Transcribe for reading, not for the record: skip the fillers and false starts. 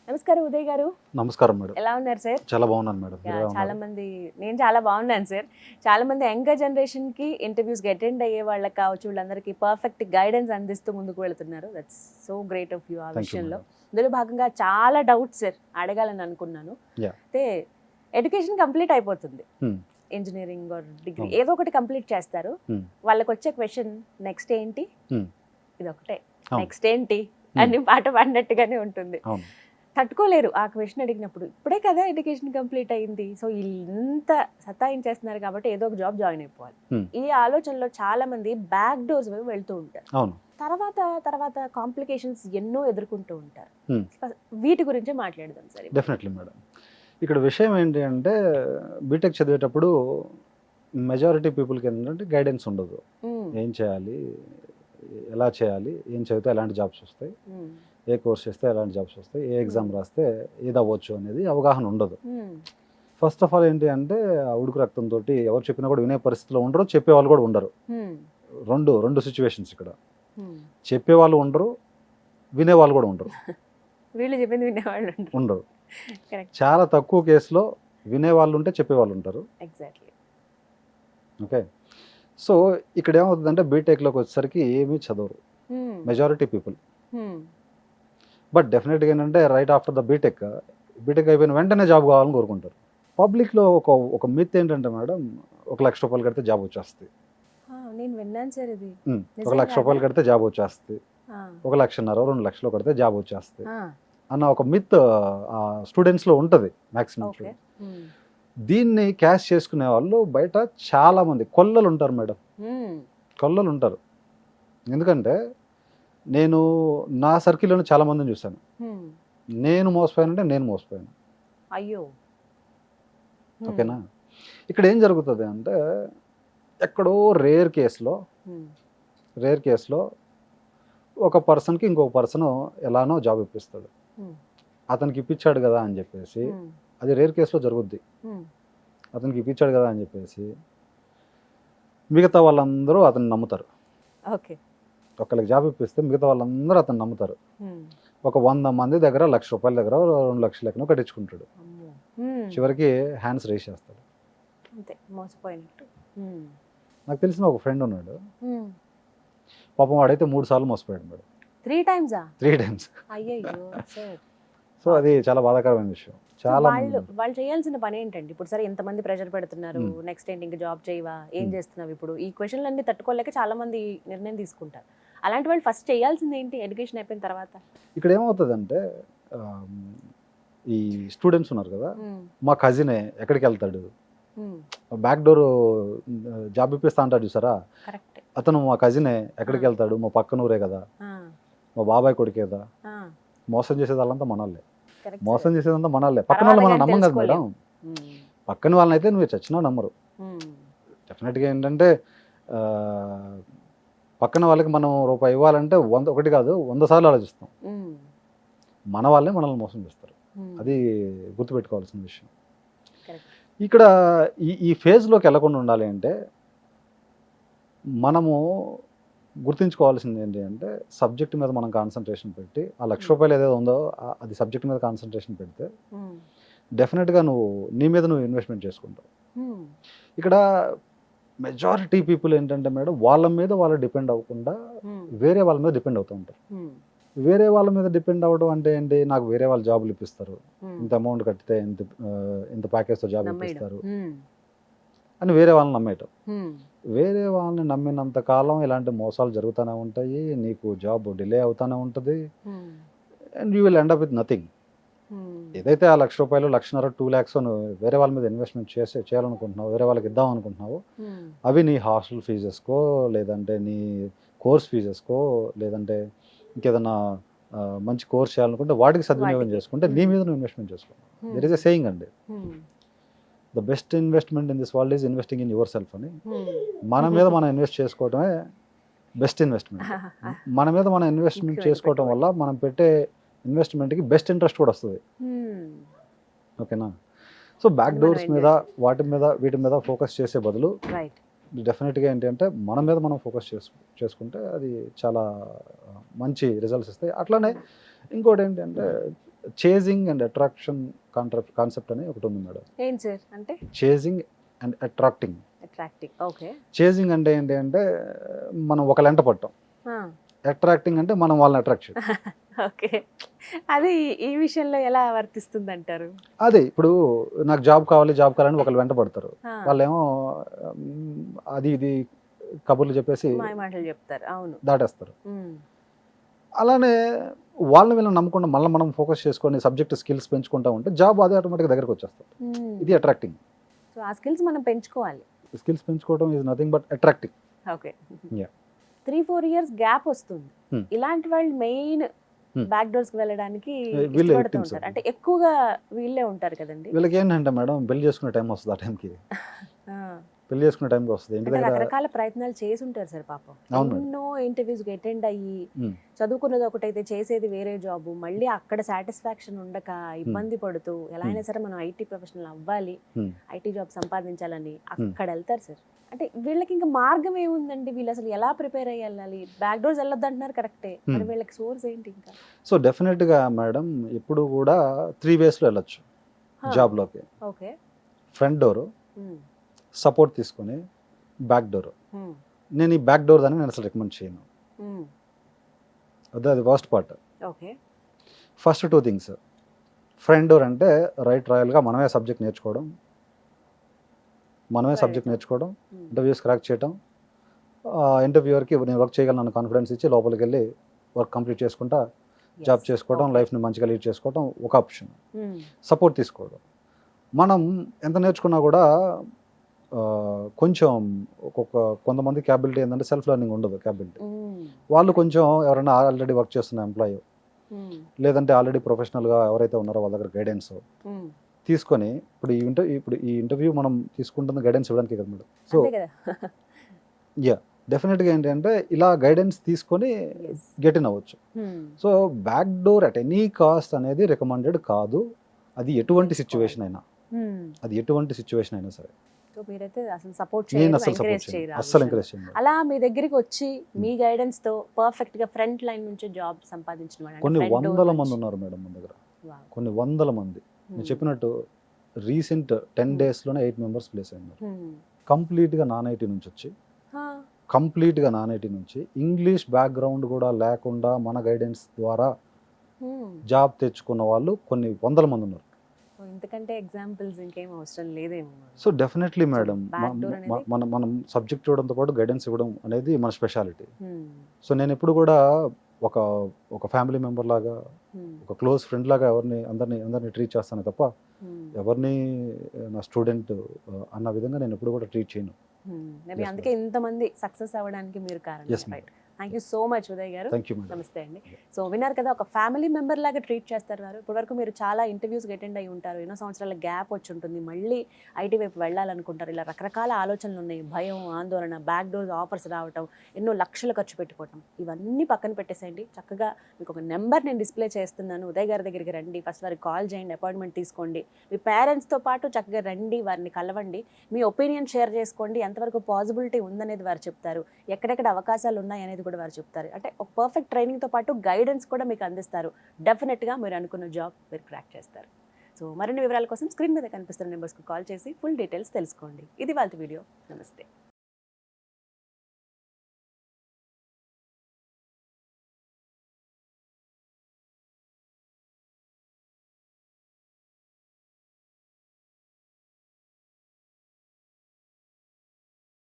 నమస్కారం ఉదయ్ గారు. నమస్కారం మేడం. ఎలా ఉన్నారు సార్? చాలా బాగున్నాను మేడం. నేను చాలా బాగున్నాను సార్. చాలా మంది యంగర్ జనరేషన్ కి ఇంటర్వ్యూస్ అటెండ్ అయ్యే వాళ్ళకి కావచ్చు, వాళ్ళందరికీ పర్ఫెక్ట్ గైడెన్స్ అందిస్తూ ముందుకు వెళ్తున్నారు. That's so great of you. ఆ విషయంలో ఇందులో భాగంగా చాలా డౌట్స్ సార్ అడగాలని అనుకున్నాను. అయితే ఎడ్యుకేషన్ కంప్లీట్ అయిపోతుంది, ఇంజనీరింగ్ ఆర్ డిగ్రీ ఏదో ఒకటి కంప్లీట్ చేస్తారు. వాళ్ళకి వచ్చే క్వశ్చన్ నెక్స్ట్ ఏంటి, ఇది ఒకటే నెక్స్ట్ ఏంటి అని పాట పాడినట్టుగానే ఉంటుంది. తట్టుకోలేరు ఆ క్వశ్చన్ అడిగినప్పుడు. ఇప్పుడే కదా ఎడ్యుకేషన్ కంప్లీట్ అయింది, సో ఇంత సతాయించేస్తున్నారు కాబట్టి ఏదో ఒక జాబ్ జాయిన్ అయిపోవాలి. ఈ ఆలోచనలో చాలా మంది బ్యాక్ డోర్స్ వైపు వెళ్తూ ఉంటారు. తర్వాత కాంప్లికేషన్స్ ఎన్నో ఎదుర్కొంటూ ఉంటారు. వీటి గురించి మాట్లాడదాం సార్. Definitely madam. ఇక్కడ విషయం ఏంటి అంటే, బీటెక్ చదివేటప్పుడు మెజారిటీ పీపుల్కి ఏంటంటే గైడెన్స్ ఉండదు. ఏం చేయాలి, ఎలా చేయాలి, ఏం చదివితే ఎలాంటి జాబ్స్ వస్తాయి, ఏ కోర్స్ చేస్తే ఎలాంటి జాబ్స్ వస్తాయి, ఏ ఎగ్జామ్ రాస్తే ఏది అవ్వచ్చు అనేది అవగాహన ఉండదు. ఫస్ట్ ఆఫ్ ఆల్ ఏంటి అంటే, ఉడుకు రక్తంతో ఎవరు చెప్పినా కూడా వినే పరిస్థితిలో ఉండరు, చెప్పేవాళ్ళు కూడా ఉండరు. రెండు సిచ్యువేషన్స్ ఇక్కడ. చెప్పేవాళ్ళు ఉండరు, వినేవాళ్ళు కూడా ఉండరు. వీళ్ళు చెప్పింది వినేవాళ్ళు ఉండరు. చాలా తక్కువ కేసులో వినేవాళ్ళు ఉంటే చెప్పేవాళ్ళు ఉంటారు. ఎగ్జాక్ట్లీ. ఓకే, సో ఇక్కడ ఏమవుతుందంటే, బీటెక్లోకి వచ్చేసరికి ఏమీ చదవరు మెజారిటీ పీపుల్. బట్ డెఫినెట్గా ఏంటంటే, రైట్ ఆఫ్టర్ ద బీటెక్ అయిపోయిన వెంటనే జాబ్ కావాలని కోరుకుంటారు. పబ్లిక్లో ఒక మిత్ ఏంటంటే మేడం, 1 లక్ష రూపాయలు కడితే జాబ్ వచ్చేస్తుంది. నేను విన్నాను సార్ ఇది. 1 లక్ష రూపాయలు కడితే జాబ్ వచ్చేస్తుంది, 1 లక్షన్నర 2 లక్షలు కడితే జాబ్ వచ్చేస్తుంది అన్న ఒక మిత్ స్టూడెంట్స్లో ఉంటుంది మ్యాక్సిమం. దీన్ని క్యాష్ చేసుకునే వాళ్ళు బయట చాలా మంది కొల్లలు ఉంటారు మేడం, కొల్లలు ఉంటారు. ఎందుకంటే నేను నా సర్కిల్లోనే చాలా మందిని చూశాను. నేను మోసపోయానంటే నేను మోసపోయాను. అయ్యో. ఓకేనా, ఇక్కడ ఏం జరుగుతుంది అంటే, ఎక్కడో రేర్ కేసులో ఒక పర్సన్కి ఇంకొక పర్సన్ ఎలానో జాబ్ ఇప్పిస్తాడు. అతనికి ఇప్పించాడు కదా అని చెప్పేసి, అది రేర్ కేసులో జరుగుద్ది. అతనికి ఇప్పించాడు కదా అని చెప్పేసి మిగతా వాళ్ళందరూ అతన్ని నమ్ముతారు. ఒకళ్ళకి జాబ్ ఇప్పిస్తే మిగతా వాళ్ళందరూ అతను నమ్ముతారు. ఒక 100 మంది దగ్గర 1 లక్ష రూపాయల దగ్గర 2 లక్షల లెక్కన కట్టించుకుంటాడు. చివరికి హ్యాండ్స్ రేస్ చేస్తాడు. నాకు తెలిసిన ఒక ఫ్రెండ్ ఉన్నాడు, పాపం వాడైతే 3 సార్లు మోసపోయాడు మేడం. 3 టైమ్స్. సో అది చాలా బాధాకరమైన విషయం. చాలా వాళ్ళు చేయాల్సిన పని ఏంటండి ఇప్పుడు? సరే, ఇంతమంది ప్రెషర్ పెడుతున్నారు, నెక్స్ట్ ఏంటి, ఇంకా జాబ్ చేయవా, ఏం చేస్తున్నావు ఇప్పుడు, ఈ క్వశ్చన్లు అన్ని తట్టుకోలేక చాలా మంది నిర్ణయం తీసుకుంటారు. అలాంటి వాళ్ళు ఫస్ట్ చేయాల్సింది ఏంటి ఎడ్యుకేషన్ అయిపోయిన తర్వాత? ఇక్కడ ఏమవుతుందంటే, ఈ స్టూడెంట్స్ ఉన్నారు కదా, మా కజినే ఎక్కడికి వెళ్తాడు, బ్యాక్ డోర్ జాబ్ ఇప్పిస్తా అంటాడు చూసారా, అతను మా కజినే ఎక్కడికి వెళ్తాడు, మా పక్కన ఊరే కదా, మా బాబాయ్ కొడుకే కదా. మోసం చేసేది వాళ్ళంతా మనోళ్ళే, మోసం చేసేదంతా మనోళ్ళే. పక్కన వాళ్ళు మనం నమ్మం కదా మేడం. పక్కన వాళ్ళని అయితే నువ్వు చచ్చినా నమ్మరు. డెఫినెట్గా ఏంటంటే, పక్కన వాళ్ళకి మనం రూపాయి ఇవ్వాలంటే 1 కాదు 100 సార్లు ఆలోచిస్తాం. మన వాళ్ళే మనల్ని మోసం చేస్తారు. అది గుర్తుపెట్టుకోవాల్సిన విషయం. ఇక్కడ ఈ ఫేజ్లోకి వెళ్ళకుండా ఉండాలి అంటే, మనము గుర్తుంచుకోవాల్సింది ఏంటి అంటే, సబ్జెక్ట్ మీద మనం కాన్సన్ట్రేషన్ పెట్టి, ఆ 1 లక్ష రూపాయలు ఏదో ఉందో అది సబ్జెక్ట్ మీద కాన్సన్ట్రేషన్ పెడితే డెఫినెట్గా నీ మీద నువ్వు ఇన్వెస్ట్మెంట్ చేసుకుంటావు. ఇక్కడ మెజారిటీ పీపుల్ ఏంటంటే మేడం, వాళ్ళ మీద వాళ్ళు డిపెండ్ అవ్వకుండా వేరే వాళ్ళ మీద డిపెండ్ అవుతూ ఉంటారు. వేరే వాళ్ళ మీద డిపెండ్ అవ్వడం అంటే ఏంటి, నాకు వేరే వాళ్ళు జాబులు ఇప్పిస్తారు, ఇంత అమౌంట్ కట్టితే ఇంత ప్యాకేజ్తో జాబ్ ఇప్పిస్తారు అని వేరే వాళ్ళని నమ్మేయటం. వేరే వాళ్ళని నమ్మినంత కాలం ఇలాంటి మోసాలు జరుగుతూనే ఉంటాయి, నీకు జాబ్ డిలే అవుతూనే ఉంటుంది, and you will end up with nothing. ఏదైతే ఆ 1 లక్ష రూపాయలు 1.5 లక్షలు 2 lakhs వేరే వాళ్ళ మీద ఇన్వెస్ట్మెంట్ చేయాలనుకుంటున్నావు, వేరే వాళ్ళకి ఇద్దాం అనుకుంటున్నావు, అవి నీ హాస్టల్ ఫీజెస్కో, లేదంటే నీ కోర్స్ ఫీజెస్కో, లేదంటే ఇంకేదన్నా మంచి కోర్స్ చేయాలనుకుంటే వాటికి సద్వినియోగం చేసుకుంటే నీ మీద నువ్వు ఇన్వెస్ట్మెంట్ చేసుకున్నావు. దెర్ ఇస్ ఎ సేయింగ్ అండి, the best investment in this world is investing in your self అని. మన మీద మనం ఇన్వెస్ట్ చేసుకోవటమే బెస్ట్ ఇన్వెస్ట్మెంట్. మన మీద మనం ఇన్వెస్ట్మెంట్ చేసుకోవటం వల్ల మనం పెట్టే ఇన్వెస్ట్మెంట్కి బెస్ట్ ఇంట్రెస్ట్ కూడా వస్తుంది. ఓకేనా, సో బ్యాక్ డోర్స్ మీద వీటి మీద ఫోకస్ చేసే బదులు డెఫినెట్గా ఏంటి అంటే, మన మీద మనం ఫోకస్ చేసుకుంటే అది చాలా మంచి రిజల్ట్స్ ఇస్తాయి. అట్లానే ఇంకోటి ఏంటంటే, చేజింగ్ అండ్ అట్రాక్షన్ కాన్సెప్ట్ అని ఒకటి ఉంది మేడం. ఏం సార్ అంటే chasing and attracting. Attractive. Okay. Chasing అంటే ఏంటి అంటే మనం ఒకళ్ళ వెంట పడటం. అట్రాక్టింగ్ అంటే మనం వాళ్ళని అట్రాక్ట్ చేయడం. ఓకే. అది ఈ విషయంలో ఎలా వర్తిస్తుంది అంటారు? అదే ఇప్పుడు నాకు జాబ్ కావాలని ఒకళ్ళు వెంట పడతారు. వాళ్ళేమో అది ఇది కబుర్లు చెప్పేసి మాయ మాటలు చెప్తారు. అవును. దాటేస్తారు. అలానే వాళ్ళని వీళ్ళని నమ్మకుండా మళ్ళీ మనం ఫోకస్ చేసుకొని సబ్జెక్ట్ స్కిల్స్ పెంచుకుంటా ఉంటే జాబ్ అదే ఆటోమేటిక్గా దగ్గరకు వచ్చేస్తారు. ఇది అట్రాక్టింగ్. సో ఆ స్కిల్స్ మనం పెంచుకోవాలి. స్కిల్స్ పెంచుకోవడం is nothing but attracting. Okay. Yeah. 3-4 years gap వస్తుంది. ఇలాంటి వాళ్ళు మెయిన్ బ్యాక్ డోర్స్ కి వెళ్ళడానికి ఇష్టపడుతూ ఉంటారు. అంటే ఎక్కువగా వీళ్ళే ఉంటారు కదండి. వీళ్ళకి ఏంటంటే మేడం పెళ్లి చేసుకునే టైం వస్తుంది. ఆ టైంకి పెళ్లి చేసుకునే టైంకి వస్తుంది. ఇంటి దగ్గర రకరకాల ప్రయత్నాలు చేసి ఉంటారు సార్ పాపం. ఎన్నో ఇంటర్వ్యూస్ అటెండ్ అయ్యి చదువుకున్నది ఒకటైతే చేసేది వేరే జాబ్, మళ్ళీ అక్కడ సాటిస్ఫాక్షన్ ఉండక ఇబ్బంది పడుతూ ఎలా అయినా సరే మనం ఐటీ ప్రొఫెషనల్ అవ్వాలి, ఐటీ జాబ్ సంపాదించాలని అక్కడ వెళ్తారు సార్. అంటే వీళ్ళకి ఇంకా మార్గం ఏముందండి? వీళ్ళు అసలు ఎలా ప్రిపేర్ అయ్యి వెళ్ళాలి? బ్యాక్ డోర్స్ వెళ్ళొద్దు అంటున్నారు, కరెక్టే. మరి వీళ్ళకి సోర్స్ ఏంటి ఇంకా? సో డెఫినెట్గా మేడం ఇప్పుడు కూడా 3 waysలో వెళ్ళొచ్చు జాబ్లోకి. ఓకే. ఫ్రంట్ డోరు, సపోర్ట్ తీసుకొని బ్యాక్ డోర్. నేను ఈ బ్యాక్ డోర్ దాన్ని నేను అసలు రికమెండ్ చేయను. అది worst part. Okay. First 2 things. Front door అంటే రైట్ రాయల్గా మనమే సబ్జెక్ట్ నేర్చుకోవడం, ఇంటర్వ్యూస్ క్రాక్ చేయడం, ఇంటర్వ్యూవర్కి నేను వర్క్ చేయగలను కాన్ఫిడెన్స్ ఇచ్చి లోపలికి వెళ్ళి వర్క్ కంప్లీట్ చేసుకుంటా జాబ్ చేసుకోవడం, లైఫ్ని మంచిగా లీడ్ చేసుకోవడం ఒక ఆప్షన్. సపోర్ట్ తీసుకోవడం. మనం ఎంత నేర్చుకున్నా కూడా కొంచెం కొంతమంది క్యాబిలిటీ ఏంటంటే సెల్ఫ్ లెర్నింగ్ ఉండదు. క్యాబిలిటీ వాళ్ళు కొంచెం ఎవరైనా ఆల్రెడీ వర్క్ చేస్తున్న ఎంప్లాయీ లేదంటే ఆల్రెడీ ప్రొఫెషనల్గా ఎవరైతే ఉన్నారో వాళ్ళ దగ్గర గైడెన్స్ తీసుకొని ఇప్పుడు ఈ ఇంటర్వ్యూ మనం తీసుకుంటున్న గైడెన్స్ ఇవ్వడానికి కదా మేడం. సో డెఫినెట్గా ఏంటంటే ఇలా గైడెన్స్ తీసుకొని గెట్ ఇన్ అవ్వచ్చు. So back door at any cost అనేది రికమెండెడ్ కాదు. అది ఎటువంటి సిచ్యువేషన్ అయినా సరే. మీరైతే అసలు సపోర్ట్ అస్సలు ఎంకరేజ్ చేయండి. అలా మీ దగ్గరికి వచ్చి మీ గైడెన్స్ తో పర్ఫెక్ట్ గా ఫ్రంట్ లైన్ నుంచి జాబ్ సంపాదించిన వాళ్ళు కొన్ని వందల మంది ఉన్నారు మేడం మన దగ్గర. కొన్ని వందల మంది. నేను చెప్పినట్టు రీసెంట్ 10 daysలోనే 8 members ప్లేస్ అయినారు. కంప్లీట్గా నాన్ ఐటీ నుంచి ఇంగ్లీష్ బ్యాక్గ్రౌండ్ కూడా లేకుండా మన గైడెన్స్ ద్వారా జాబ్ తెచ్చుకున్న వాళ్ళు కొన్ని వందల మంది ఉన్నారు. ఇంతకంటే ఎగ్జాంపుల్స్ ఇంకేం అవసరం లేదేమో. సో డెఫినెట్లీ మేడం మనం సబ్జెక్ట్ చూడడంతో పాటు గైడెన్స్ ఇవ్వడం అనేది మన స్పెషాలిటీ. సో నేను ఎప్పుడు కూడా ఒక ఫ్యామిలీ మెంబర్ లాగా, ఒక క్లోజ్ ఫ్రెండ్ లాగా అందరినీ ట్రీట్ చేస్తాను తప్ప ఎవరిని నా స్టూడెంట్ అన్న విధంగా నేను ఎప్పుడు కూడా ట్రీట్ చేయను. అందుకే ఇంతమంది సక్సెస్ అవ్వడానికి మీరు కారణం. Thank you so much Uday గారు. నమస్తే అండి. సో విన్నారు కదా, ఒక ఫ్యామిలీ మెంబర్ లాగా ట్రీట్ చేస్తారు వారు. ఇప్పటివరకు మీరు చాలా ఇంటర్వ్యూస్కి అటెండ్ అయ్యి ఉంటారు, ఎన్నో సంవత్సరాల గ్యాప్ వచ్చి ఉంటుంది, మళ్ళీ ఐటీ వైపు వెళ్ళాలనుకుంటారు. ఇలా రకరకాల ఆలోచనలు ఉన్నాయి, భయం, ఆందోళన, బ్యాక్ డోర్స్ ఆఫర్స్ రావటం, ఎన్నో లక్షలు ఖర్చు పెట్టుకోవటం, ఇవన్నీ పక్కన పెట్టేసేయండి. చక్కగా మీకు ఒక నెంబర్ నేను డిస్ప్లే చేస్తున్నాను, ఉదయ్ గారి దగ్గరికి రండి. ఫస్ట్ వారికి కాల్ చేయండి, అపాయింట్మెంట్ తీసుకోండి. మీ పేరెంట్స్తో పాటు చక్కగా రండి, వారిని కలవండి, మీ ఒపీనియన్ షేర్ చేసుకోండి. ఎంతవరకు పాసిబిలిటీ ఉందనేది వారు చెప్తారు, ఎక్కడెక్కడ అవకాశాలు ఉన్నాయి అనేది కూడా వారు చెప్తారు. అంటే ఒక పర్ఫెక్ట్ ట్రైనింగ్తో పాటు గైడెన్స్ కూడా మీకు అందిస్తారు. డెఫినెట్గా మీరు అనుకున్న జాబ్ మీరు క్రాక్ చేస్తారు. సో మరిన్ని వివరాల కోసం స్క్రీన్ మీద కనిపిస్తున్న నెంబర్స్కి కాల్ చేసి ఫుల్ డీటెయిల్స్ తెలుసుకోండి. ఇది వాళ్ళ వీడియో. నమస్తే.